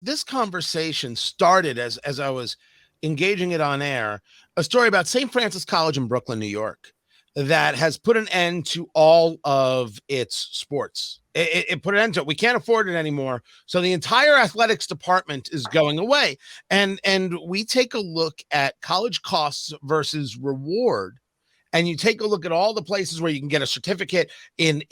this conversation started as I was engaging it on air, a story about St. Francis College in Brooklyn, New York, that has put an end to all of its sports. It put an end to it. We can't afford it anymore. So the entire athletics department is going away. And we take a look at college costs versus reward, and you take a look at all the places where you can get a certificate in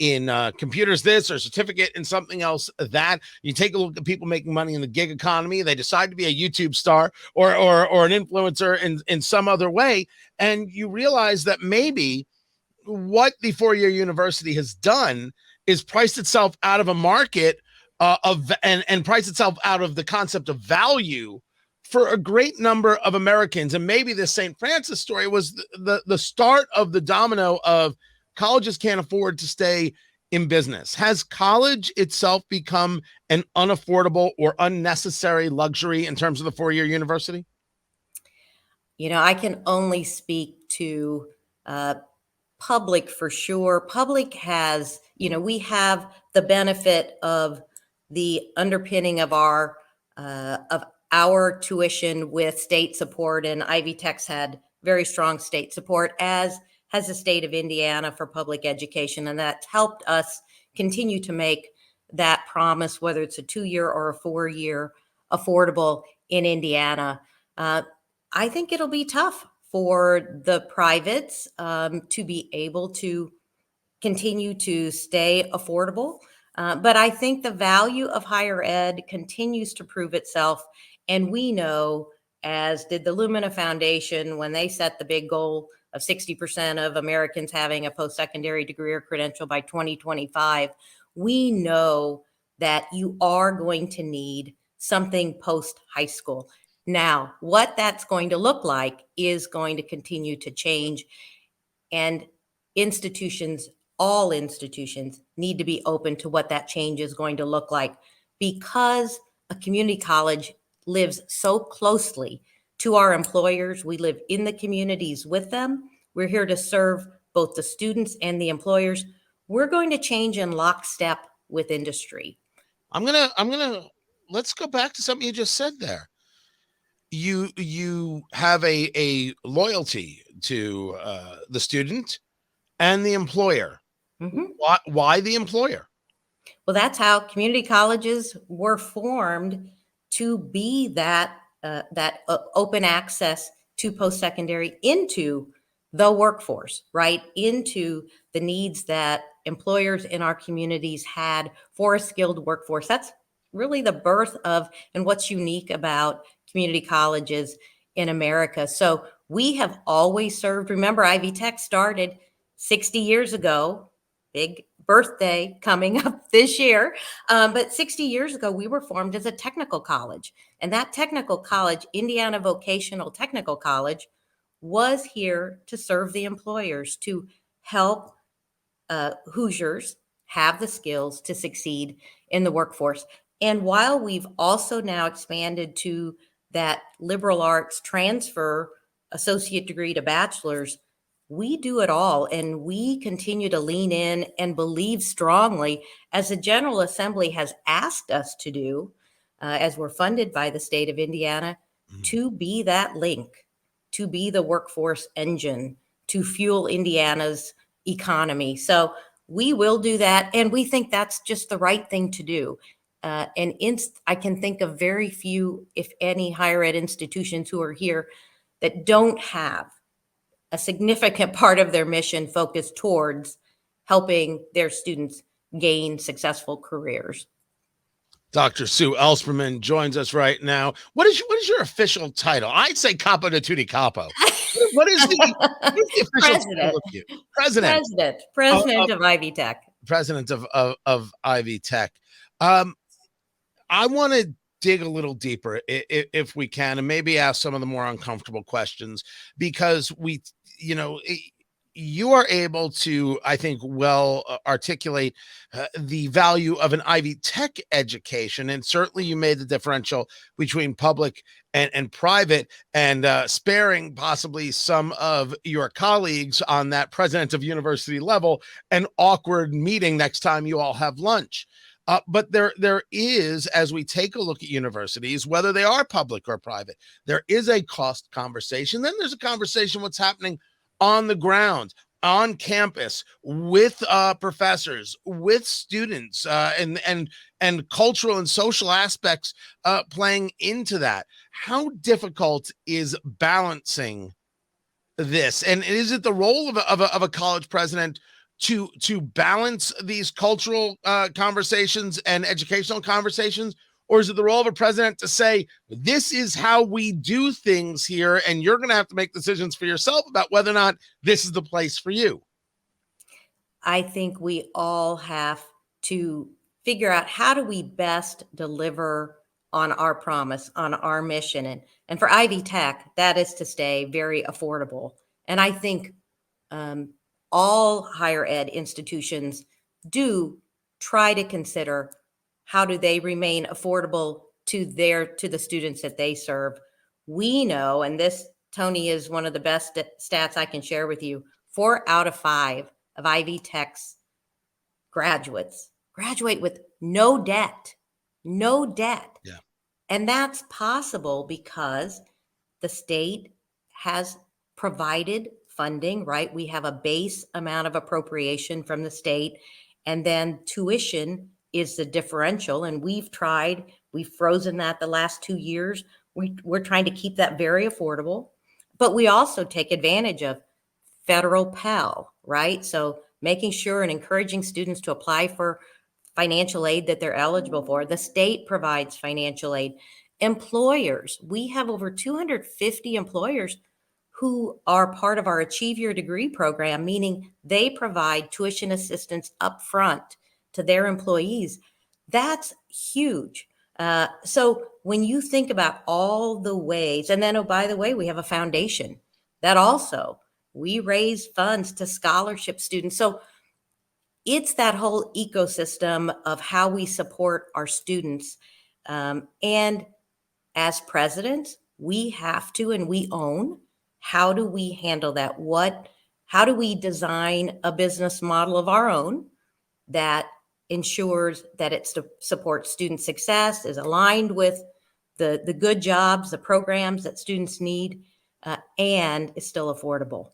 computers this, or a certificate in something else that. You take a look at people making money in the gig economy. They decide to be a YouTube star or an influencer in some other way, and you realize that maybe what the four-year university has done is priced itself out of a market and priced itself out of the concept of value for a great number of Americans. And maybe this St. Francis story was the start of the domino of colleges can't afford to stay in business. Has college itself become an unaffordable or unnecessary luxury in terms of the four-year university? I can only speak to public for sure. Public has, we have the benefit of the underpinning of our tuition with state support, and Ivy Tech's had very strong state support, as has the state of Indiana for public education. And that's helped us continue to make that promise, whether it's a 2-year or a 4-year affordable in Indiana. I think it'll be tough for the privates to be able to continue to stay affordable. But I think the value of higher ed continues to prove itself. And we know, as did the Lumina Foundation when they set the big goal of 60% of Americans having a post-secondary degree or credential by 2025, we know that you are going to need something post-high school. Now, what that's going to look like is going to continue to change. And all institutions need to be open to what that change is going to look like, because a community college lives so closely to our employers. We live in the communities with them. We're here to serve both the students and the employers. We're going to change in lockstep with industry. Let's go back to something you just said there. You have a loyalty to the student and the employer. Mm-hmm. Why the employer? Well, that's how community colleges were formed, to be that open access to post-secondary into the workforce, right? Into the needs that employers in our communities had for a skilled workforce. That's really the birth of, and what's unique about community colleges in America. So we have always served. Remember, Ivy Tech started 60 years ago, big birthday coming up this year. But 60 years ago, we were formed as a technical college. And that technical college, Indiana Vocational Technical College, was here to serve the employers, to help Hoosiers have the skills to succeed in the workforce. And while we've also now expanded to that liberal arts transfer associate degree to bachelor's, we do it all. And we continue to lean in and believe strongly, as the General Assembly has asked us to do, as we're funded by the state of Indiana, to be that link, to be the workforce engine, to fuel Indiana's economy. So we will do that. And we think that's just the right thing to do. I can think of very few, if any, higher ed institutions who are here that don't have a significant part of their mission focused towards helping their students gain successful careers. Dr. Sue Ellspermann joins us right now. What is your official title? I'd say capo de tutti capo. What is the official title of you? President of Ivy Tech. President of Ivy Tech. I want to dig a little deeper, if we can, and maybe ask some of the more uncomfortable questions, because you are able to, I think, well articulate the value of an Ivy Tech education. And certainly you made the differential between public and private, and sparing possibly some of your colleagues on that president of university level an awkward meeting next time you all have lunch. But there is, as we take a look at universities, whether they are public or private, there is a cost conversation. Then there's a conversation what's happening on the ground, on campus, with professors, with students, and cultural and social aspects playing into that. How difficult is balancing this, and is it the role of a college president to balance these cultural conversations and educational conversations, or is it the role of a president to say, this is how we do things here, and you're going to have to make decisions for yourself about whether or not this is the place for you? I think we all have to figure out how do we best deliver on our promise, on our mission. And for Ivy Tech, that is to stay very affordable. And I think um, all higher ed institutions do try to consider how do they remain affordable to the students that they serve. We know, and this, Tony, is one of the best stats I can share with you, 4 out of 5 of Ivy Tech's graduates graduate with no debt, no debt. Yeah. And that's possible because the state has provided funding, right? We have a base amount of appropriation from the state, and then tuition is the differential. And we've frozen that the last 2 years. We're trying to keep that very affordable, but we also take advantage of federal Pell, right? So making sure and encouraging students to apply for financial aid that they're eligible for. The state provides financial aid. Employers, we have over 250 employers who are part of our Achieve Your Degree program, meaning they provide tuition assistance up front to their employees. That's huge. So when you think about all the ways, and then, oh, by the way, we have a foundation that also we raise funds to scholarship students. So it's that whole ecosystem of how we support our students. And as presidents, we have to, and we own, how do we handle that? How do we design a business model of our own that ensures that it supports student success, is aligned with the good jobs, the programs that students need, and is still affordable?